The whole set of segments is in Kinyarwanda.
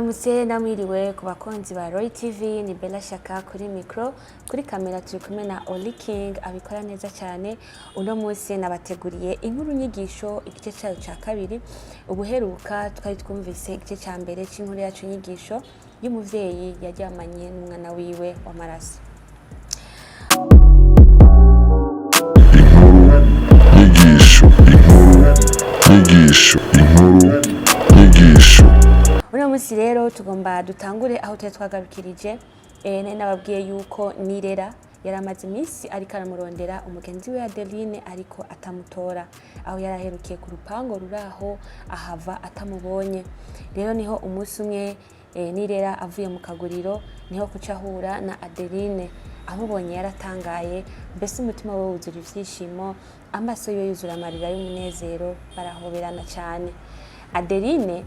Mwaramutse namwiriwe ku bakunzi ba Roy TV, ni Bella Shaka kuri micro, kuri kamera turi kumwe na Oli King abikora neza cyane. Uno munsi nabateguriye inkuru nyigisho igice cyayo cya kabiri. Ubuheruka twari twumvise igice cya mbere cy'inkuru yacu nyigisho y'umuvyeyi yaryamanye n'umwana wiwe w'amaraso. Nyigisho. Uno munsi rero tugomba dutangure aho twagarukirije. Nari nababwiye yuko Nirera yaramaze iminsi ariko aramurondera umugenzi we Adeline ariko atamutora, aho yaraherukiye ku rupango ruraho ahava atamubonye. Rero niho umunsi umwe Nirera avuye mu kaguriro niho kucahura na Adeline. Amubonye yaratangaye, mbese umutima we wuzura ivyishimo, amaso ye yuzura amarira y'umunezero, barahoberana cyane. Adeline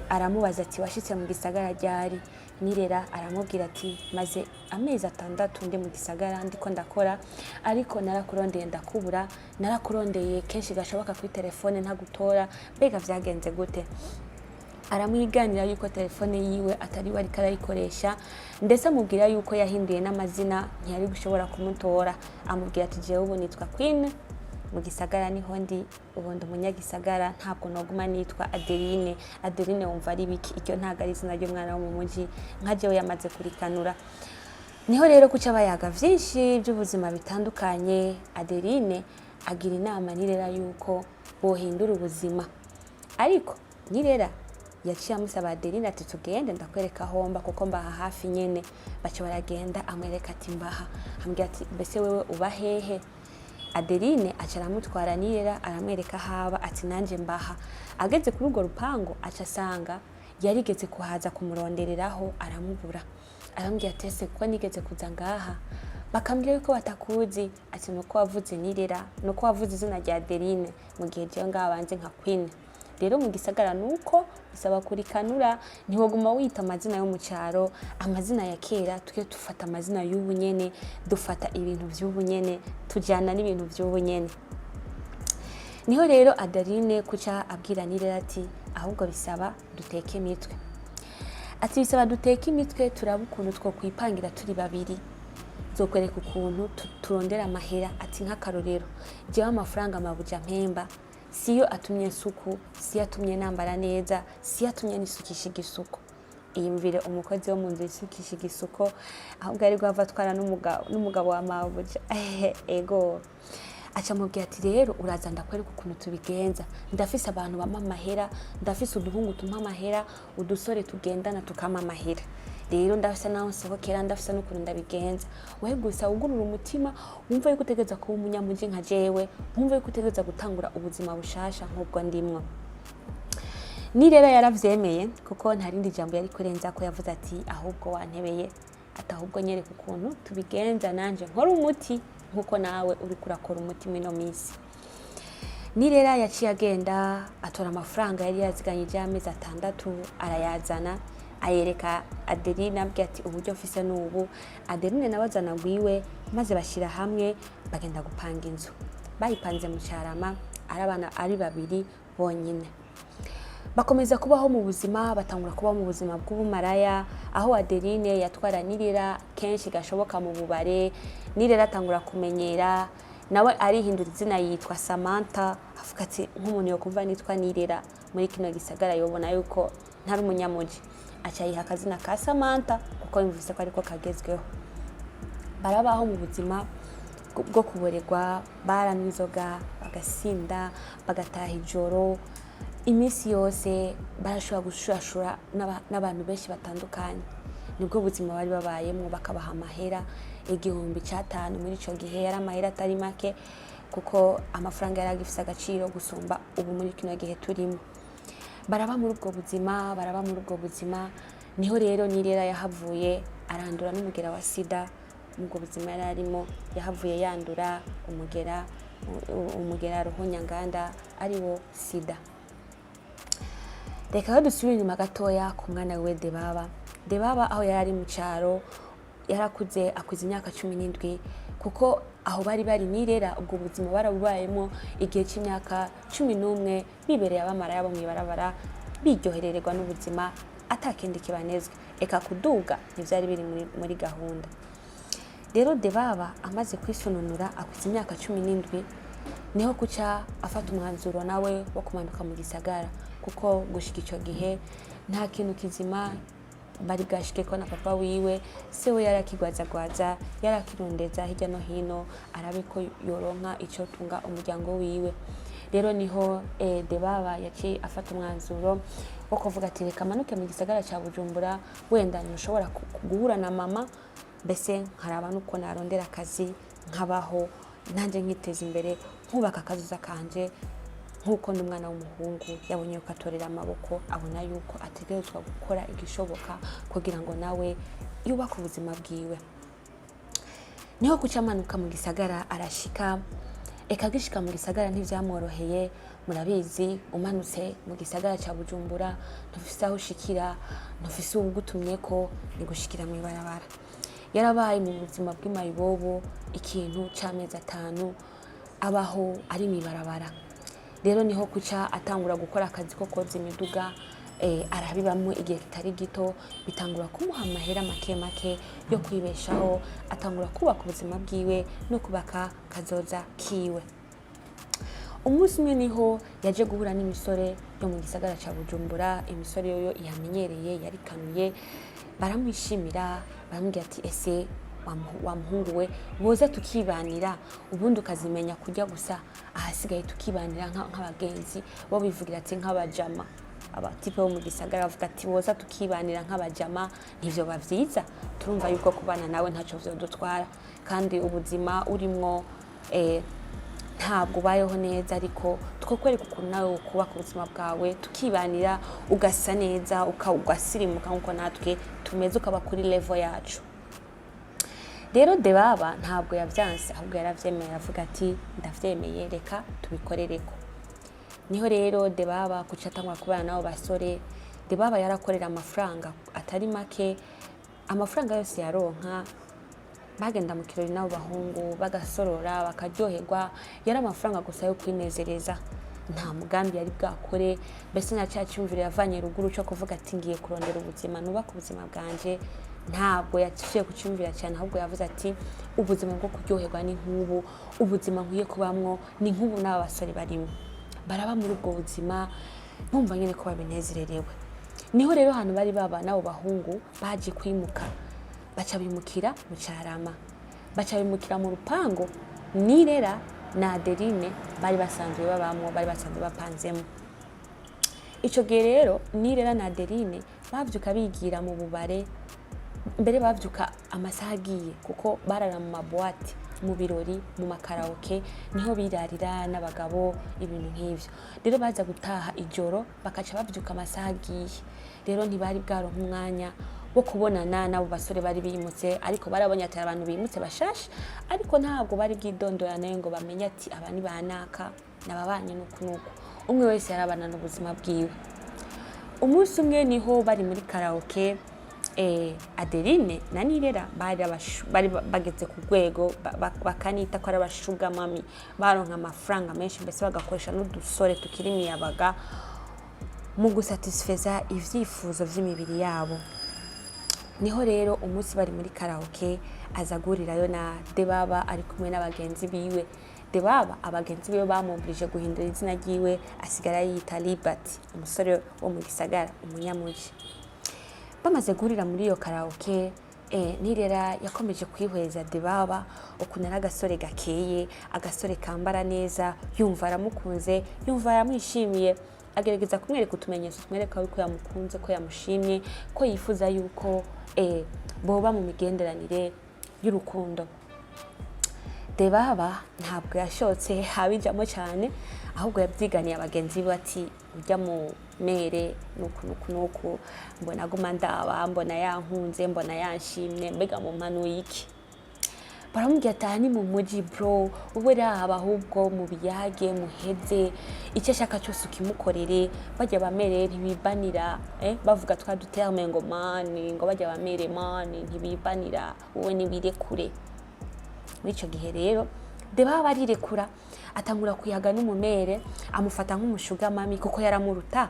aramubaza ati washitse mu gisagara ryari? Nirera aramubwira ati maze amezi 6 ndi mu gisagara ndiko ndakora, ariko narakurondeye ndakubura, narakurondeye kenshi gashoboka kuri telefone ntagutora, mbega vyagenze gute? Aramwiganira yuko telefone yiwe atari wari karayikoresha, ndetse amubwira yuko yahinduye n'amazina ntiyari gushobora kumutora. Amubwira ati jewe ubu nitwa Queen, mu gisagara niho ndi, ubundi umunyagisagara, ntabwo noguma nitwa Adeline. Adeline wumva ari biki? Iryo ntago ari izina ry'umwana wo mu muji, nka jewe yamaze kurikanura. Niho rero kuca bayaga vyinshi by'ubuzima bitandukanye. Adeline agira inama Nirera yuko bohindura ubuzima, ariko Nirera yaciye amusaba Adeline ati tugende ndakwereka homba kuko mbaha hafi nyene. Baca baragenda, amwereka ati mbaha, ambwira ati mbese wewe uba hehe? Adeline aca aramutwara Nirera aramwereka haba, ati nanje mbaha. Ageze kuri urwo rupango aca asanga yarigeze kuhaza kumurondereraho aramubura. Arambwira ati ese kuko nigeze kuza ngaha bakambwira yuko batakuzi? Ati nuko wavuze Nirera, nuko wavuze izina rya Adeline mu gihe jewe ngaha banze nka Queen. Rero mu gisagara nuko bisaba kurikanura, ntiwoguma wita amazina yo mu cyaro, amazina ya kera. Twe dufata amazina y'ubu nyene, dufata ibintu by'ubu nyene, tujyana n'ibintu by'ubu nyene. Niho rero Adeline kuca abwira Nirera ati ahubwo bisaba duteke imitwe. Ati bisaba duteke imitwe, turaba ukuntu two kwipangira turi babiri, zokwereka ukuntu turondera amahera. Ati nk'akarorero jewe amafaranga mabuja mpemba siyo atumye nsuku, siyo atumye nambara neza, siyo atumye nisukisha igisuko. Iyumvire umukozi wo mu nzu isukisha igisuko, ahubwo ari gwa avatwara n'umugabo wa mabuja. Ego aca mubwira ati rero uraza ndakwereka ukuntu tubigenza, ndafise abantu bama amahera, ndafise uduhungu tumpa amahera, udusore tugendana tukama amahera. Rero ndafise naho nsohokera, ndafise n'ukuntu ndabigenza. Wewe gusa ugurura umutima, wumva yuko utegeza kuba umunyamuji nka jewe, wumva yuko utegeza gutangura ubuzima bushasha nk'ubwo ndimwo. Nirera yaravyemeye kuko nta rindi jambo yari kurenza ko. Yavuze ati ahubwo wantebeye, ati ahubwo nyereka ukuntu tubigenza nanje nkora umuti nkuko nawe uri kurakora umuti mino misi. Nirera yaciye agenda atora amafaranga yari yaziganyije amezi 6 arayazana, ayereka Adeline abwira ati uburyo mfise n'ubu. Adeline nabazana wiwe, maze bashira hamwe bagenda gupanga inzu. Bayipanze mu cyarama, arabana ari babiri bonyine. Bakomeza kubaho mu buzima, batangura kubaho mu buzima bw'ubumaraya, aho Adeline yatwara Nirera kenshi gashoboka mu bubare. Nirera atangura kumenyera, nawe arihindura izina yitwa Samantha. Avuga ati nk'umuntu yo kuva nitwa Nirera muri kino gisagara yobona yuko ntari umunyamuji, aca yiha akazina ka Samantha kuko yumvise ko ariko kagezweho. Barabaho mu buzima bwo kuborerwa, baranywa inzoga, bagasinda, bagataha ijoro, imisi yose barashobora gushurashura n'abantu benshi batandukanye. Nibwo buzima bari babayemo, bakabaha amahera 5,000 muri ico gihe. Yari amahera atari make kuko amafaranga yari agifise agaciro gusumba ubu muri kino gihe turimo. Baraba muri ubwo buzima, niho rero Nirera yahavuye arandura n'umugera wa sida. Ubwo buzima yari arimo yahavuye yandura umugera ruhonyanganda ariwo sida. Reka dusubire inyuma gatoya ku mwana we Debaba aho yari mu cyaro, yarakuze akuze imyaka 17 kuko aho bari Nirera ubwo buzima barabubayemo igihe cy'imyaka 11 bibereye abamaraya bo mwibarabara, biryoherererwa n'ubuzima atakindi kibanezwe, eka kuduga ntivyari biri muri gahunda. Rero Debaba amaze kwisununura akuze imyaka 17 niho kuca afata umwanzuro nawe wo kumanuka mu gisagara, kuko gushika ico gihe nta kintu kizima bari bwashikeko na papa wiwe. Se we yarakigwazagwaza, yarakirondeza hirya no hino arabe ko yoronka ico tunga umuryango wiwe. Rero niho Debaba yaciye afata umwanzuro wo kuvuga ati reka manuke mu gisagara ca Bujumbura, wenda ntushobora guhura na mama, mbese nkaraba nuko narondera akazi nkabaho nanje nkiteza imbere, nkubaka akazuza kanje nkuko ndi umwana w'umuhungu yabonye yuko atorera amaboko, abona yuko ategerezwa gukora igishoboka kugira ngo nawe yubake ubuzima bwiwe. Niho kuca amanuka mu gisagara arashika, eka gishika mu gisagara ntivyamworoheye. Murabizi umanutse mu gisagara ca Bujumbura ntufise aho ushikira, ntufise ugutumyeko, ni gushikira mu ibarabara. Yarabaye mu buzima bw'imayibobo ikintu c'amezi 5 abaho ari mu ibarabara. Rero niho kuca atangura gukora akazi ko koza imiduga, arabibamwe igihe kitari gito, bitangura kumuha amahera make make yo kwibeshaho, atangura kubaka ubuzima bwiwe no kubaka kazoza kiwe. Umunsi umwe niho yaje guhura n'imisore yo mu gisagara ca Bujumbura. Imisore yoyo yamenyereye, yarikanuye, baramwishimira, baramubwira ati ese wa muhungu we boza tukibanira, ubundi ukazimenya kujya gusa, ahasigaye tukibanira nk'abagenzi. Bo bivugira ati nk'abajama, abatipe bo mu gisagara bavuga ati boza tukibanira nk'abajama, nivyo bavyiza. Turumva yuko kubana nawe ntaco vyodutwara, kandi ubuzima urimwo ntabwo ubayeho neza, ariko twokwereka ukuntu nawe kubaka ubuzima bwawe, tukibanira ugasa neza, ugasirimuka nkuko natwe tumeze, ukaba kuri level yacu. Rero Debaba ntabwo yavyanse, ahubwo yaravyemeye, avuga ati ndavyemeye, reka tubikorereko. Niho rero Debaba kuca atangura kubana nabo basore. Debaba yarakorera amafaranga atari make, amafaranga yose yaronka bagenda mu kirori nabo bahungu bagasorora bakaryoherwa. Yari amafaranga gusa yo kwinezereza, nta mugambi yari bwakore. Mbese na cya cyumvire yavanye ruguru cyo kuvuga ati ngiye kurondera ubuzima, nubaka ubuzima bwanje, ntabwo yaciye kucyumvira cyane, ahubwo yavuze ati ubuzima bwo kuryoherwa ni nk'ubu, ubuzima nkwiye kubamwo ni nk'ubu n'aba basore barimo baraba muri ubwo buzima, bumva nyine ko babinezererewe. Niho rero hano bari baba nabo bahungu baje kwimuka, baca bimukira mu Carama, baca bimukira mu rupango Nirera na Adeline bari basanzwe babamwo, bari basanzwe bapanzemo. Ico gihe rero Nirera na Adeline bavyuka bigira mu bubare, mbere bavyuka amasaha agiye, kuko barara mu maboate, mu birori, mu makaraoke, niho birarira n'abagabo, ibintu nk'ivyo. Rero baza gutaha ijoro bakaca bavyuka amasaha agiye. Rero ntibari bwaronka umwanya wo kubonana nabo basore bari bimutse, ariko barabonye ati abantu bimutse bashasha, ariko ntabwo bari bwidondorane ngo bamenye ati aba ni banaka nababanye nuko. Umwe wese yarabana n'ubuzima bwiwe. Umunsi umwe niho bari muri karaoke, Adeline na Nirera bari bageze ku rwego bakanita ko ari abashuga mami, baronka amafaranga menshi, mbese bagakoresha n'udusore tukiri miyabaga mu gusatisfeza ivyifuzo vy'imibiri yabo. Niho rero umunsi bari muri karaoke aza guhurirayo na Debaba ari kumwe n'abagenzi biwe. Debaba abagenzi biwe bamubwirije guhindura izina ryiwe, asigara yita Liberty, umusore wo mu gisagara, umunyamuji. Bamaze guhurira muri iyo karaoke, Nirera yakomeje kwihweza Debaba ukuntu ari agasore gakeye, agasore kambara neza, yumva aramukunze, yumva aramwishimiye. Agerageza kumwereka utumenyetso tumwereka yuko yamukunze, ko yamushimye, ko yifuza yuko boba mu migenderanire y'urukundo. Debaba ntabwo yashotse habijamo cyane, ahubwo yabyiganiye abagenzi be ati ujya mu mere nuku mbona aguma ndaba, mbona yankunze, mbona yanshimye, mbega mu mpanuye iki. Baramubwira ati aha ni mu muji bro, ube raba ahubwo mu biyage muheze, icyo ashaka cyose ukimukorere. Bajya bamere ntibibanira, bavuga twaduterme ngo mani, ngo bajya bamere mani ntibibanira, wowe nibirekure. Muri ico gihe rero Debaba arirekura atangura kuyaga n'umumere amufata nk'umushuga mami kuko yaramuruta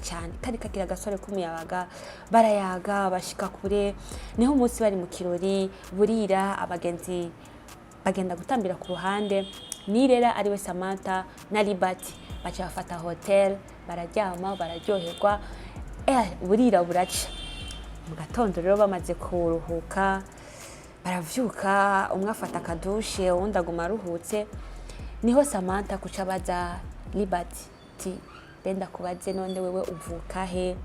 cyane kari kagira gasore kumuyabaga barayaga bashika kure. Niho umunsi bari mu kirori burira abagenzi bagenda gutambira ku ruhande, Nirera ariwe Samantha na Liberty baca bafata hotel bararyama bararyoherwa. Burira buraca mu gatondo rero bamaze kuruhuka baravyuka, umwe afata akadushe uwundi aguma aruhutse. Niho Samantha kuca baza Liberty ti benda kubaze none wewe uvuka he?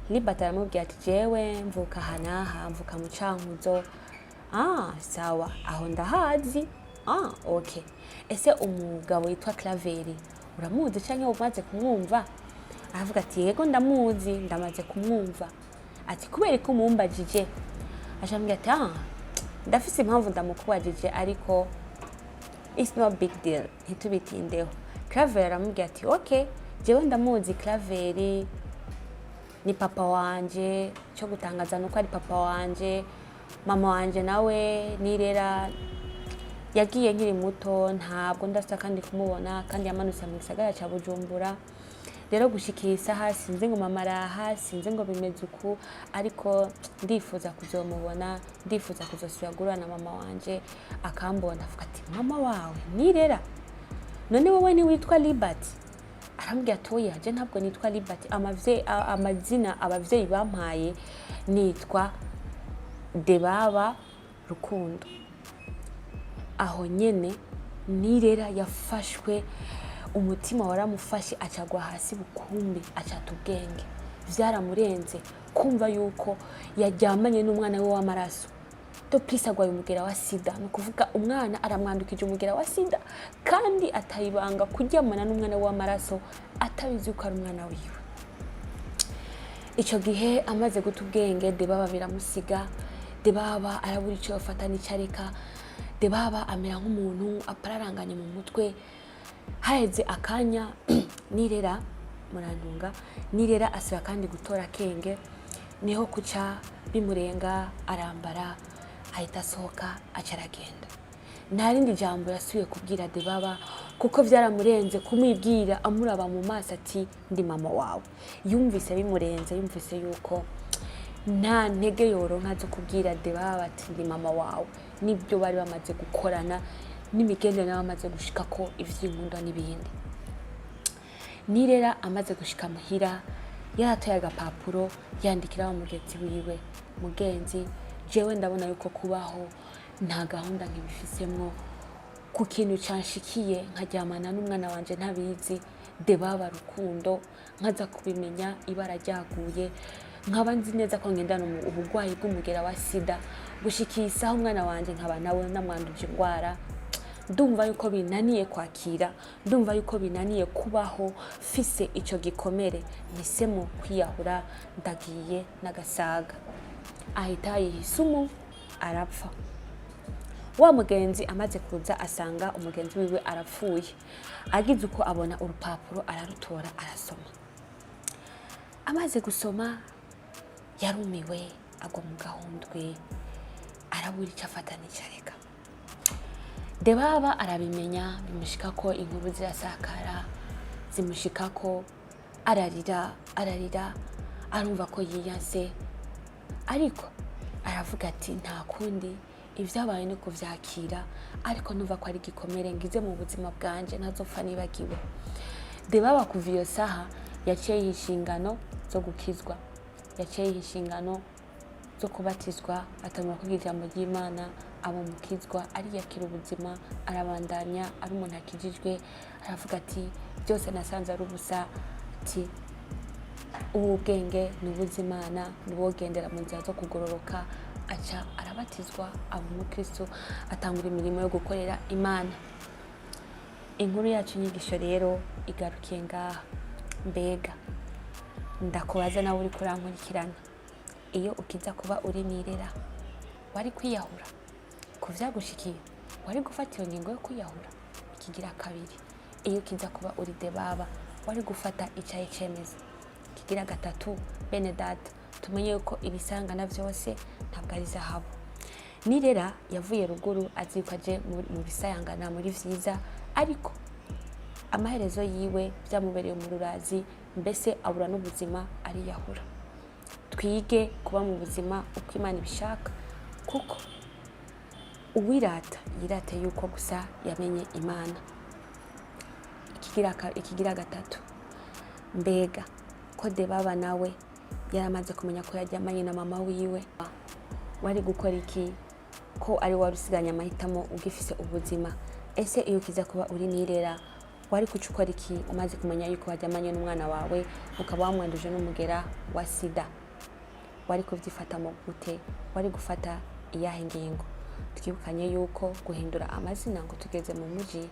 Liberty aramubwira ati jewe mvuka hanaha, mvuka mu Cankuzo. Sawa aho ndahazi. Okay. Ese umugabo yitwa Claveri uramuzi canke umaze kumwumva? Aravuga ati yego ndamuzi, ndamaze kumwumva. Ati kubera ko mumbajije? Ashambwira ati ndafise impamvu ndamukubajije ariko it's not big deal, ntitubitindeho. Claveri aramubwira ati okay, jewe ndamuzi Claveri ni papa wanje, cyo gutangaza nuko ari papa wanje. Mama wanje nawe Nirera yagiye nkiri muto, ntabwo ndasa kandi kumubona, kandi yamanutse mu gisagara ca Bujumbura. Rero gushikisa hasi sinzi ngo mama araha, sinzi ngo bimeze uku, ariko ndifuza kuzomubona, ndifuza kuzosubira na mama wanje akambona. Avuga ati mama wawe Nirera, none wowe ni witwa Liberty? Arambwira ati oya je ntabwo nitwa Liberty, amazina abavyeyi bampaye nitwa Debaba Rukundo. Aho nyene Nirera yafashwe, umutima waramufashe acagwa hasi bukumbi acata ubwenge. Vyaramurenze kumva yuko yaryamanye n'umwana we w'amaraso. To please agwaye umugera wa sida, no kuvuga umwana aramwandukije umugera wa sida kandi atayibanga kuryamana n'umwana we w'amaraso atabizi uko ari umwana wiwe. Ico gihe amaze guta ubwenge Debaba biramusiga. Debaba arabura ico yofata n'icareka. Debaba amera nk'umuntu apararanganye mu mutwe. Haheze akanya Nirera murantunga, Nirera asaba kandi gutora kenge. Niho kuca bimurenga arambara ahita asohoka acaragenda. Nta rindi jambo yasubiye kubwira Debaba kuko vyaramurenze kumwibwira amuraba mu maso ati ndi mama wawe. Yumvise bimurenze, yumvise yuko nta ntege yoronka zo kubwira Debaba ati ndi mama wawe. Nibyo bari bamaze gukorana n'imigende nawe amaze gushika ko ivy'inkunda n'ibindi. Nirera amaze gushika muhira yaratoye agapapuro yandikira umugenzi wiwe, mugenzi jewe ndabona yuko kubaho nta gahunda nk'ibifisemwo, ku kintu canshikiye nkaryamana n'umwana wanje ntabizi Debaba Rukundo, nkaza kubimenya ibara ryaguye, nkaba nzi neza ko ngendana ubugwayi bw'umugera wa sida, gushikisa umwana wanje nkaba nawe namwanduje ingwara. Ndumva yuko binaniye kwakira, ndumva yuko binaniye kubaho fise ico gikomere, nisemo kwiyahura ndagiye n'agasaga. Ahita yihisumu arapfa. Wa mugenzi amaze kuza asanga umugenzi wiwe arapfuye. Agize uko abona urupapuro ararutora arasoma. Amaze gusoma yarumiwe agwa mu gahundwe, arabura ico afata n'icareka. Debaba arabimenya bimushika ko inkuru zirasakara, zimushika ko ararira arumva ko yiyanse, ariko aravuga ati nta kundi ivyabaye no kuvyakira, ariko numva ko ari gikomere ngize mu buzima bwanje ntazopfa nibagiwe. Debaba kuva iyo saha yaciye inshingano zo gukizwa, yaciye inshingano zo kubatizwa, atangura kugira ijambo ry'Imana, aba mukizwa, ariyakira ubuzima, arabandanya ari umuntu akijijwe. Aravuga ati byose nasanze ari ubusa, ati ubu bwenge n'ubuzimana nibogendera mu nzira zo kugororoka. Aca arabatizwa aba umukristo, atangura imirimo yo gukorera Imana. Inkuru yacu nyigisho rero igarukiye ngaha. Mbega ndakubaza nawe uri kurankurikirana, iyo ukiza kuba uri Nirera wari kwiyahura? Kuvyagushikiye wari gufata iyo ngingo yo kwiyahura? Ikigira kabiri, iyo ukiza kuba uri Debaba wari gufata icaye cemeza? Ikigira gatatu, bene data tumenye yuko ibisangana vyose ntabwo ari zahabu. Nirera yavuye ruguru azi ko aje mu bisayangana muri vyiza, ariko amaherezo yiwe byamubereye umururazi, mbese abura n'ubuzima ariyahura. Twige kuba mu buzima uko Imana ibishaka, kuko uwirata yirate yuko gusa yamenye Imana. Ikigira gatatu, mbega ko Debaba nawe yaramaze kumenya ko yaryamanye na mama wiwe, wari gukora iki ko ari warusiganya amahitamo ugifise ubuzima? Ese iyo kiza kuba uri Nirera wari kucukora iki umaze kumenya yuko waryamanye n'umwana wawe ukaba wamwanduje n'umugera wa sida? Wari kuvyifata mu gute? Wari gufata iyahe ngingo? Twibukanye yuko guhindura amazina ngo tugeze mu muji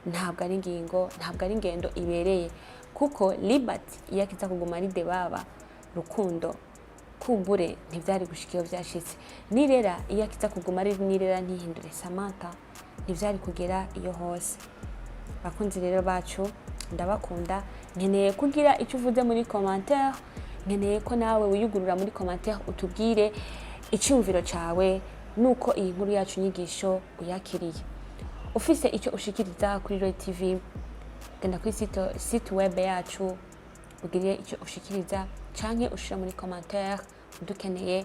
ntabwo ari ingingo, ntabwo ari ingendo ibereye, kuko Liberty iyo kiza kuguma ari Debaba, Rukundo kumbure ntivyari gushika iyo vyashitse. Nirera iyo kiza kuguma ari Nirera ntihindure Samantha, ntivyari kugera iyo hose. Bakunzi rero bacu, ndabakunda, nkeneye kugira icyo uvuze muri commentaire, nkeneye ko nawe wiyugurura muri commentaire utubwire icyumviro cawe nuko iyi nkuru yacu nyigisho uyakiriye. Ufise icyo ushikiriza kuri Roy TV, genda kuri site web yacu ugiriye icyo ushikiriza, canke ushira muri commentaire. Dukeneye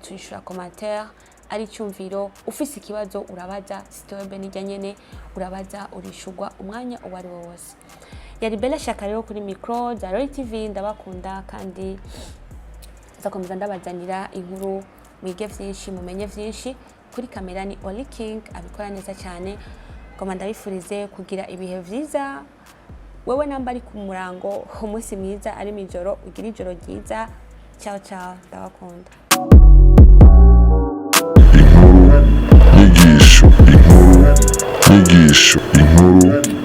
turishura commentaire ari cyumviro. Ufise ikibazo urabaza, site web nijya nyene urabaza, urishurwa umwanya uwari wose. Yari Bella Shaka rero kuri micro za Roy TV, ndabakunda kandi zakomeza ndabazanira inkuru, mwige vyinshi, mumenye vyinshi. Kuri kamera ni Oli King abikora neza cyane. Ngoma ndabifurize kugira ibihe vyiza. Wewe namba ari ku murango, umunsi mwiza, ari mijoro ugira ijoro ryiza. Ciao ciao, ndabakunda. Inkuru nyigisho, inkuru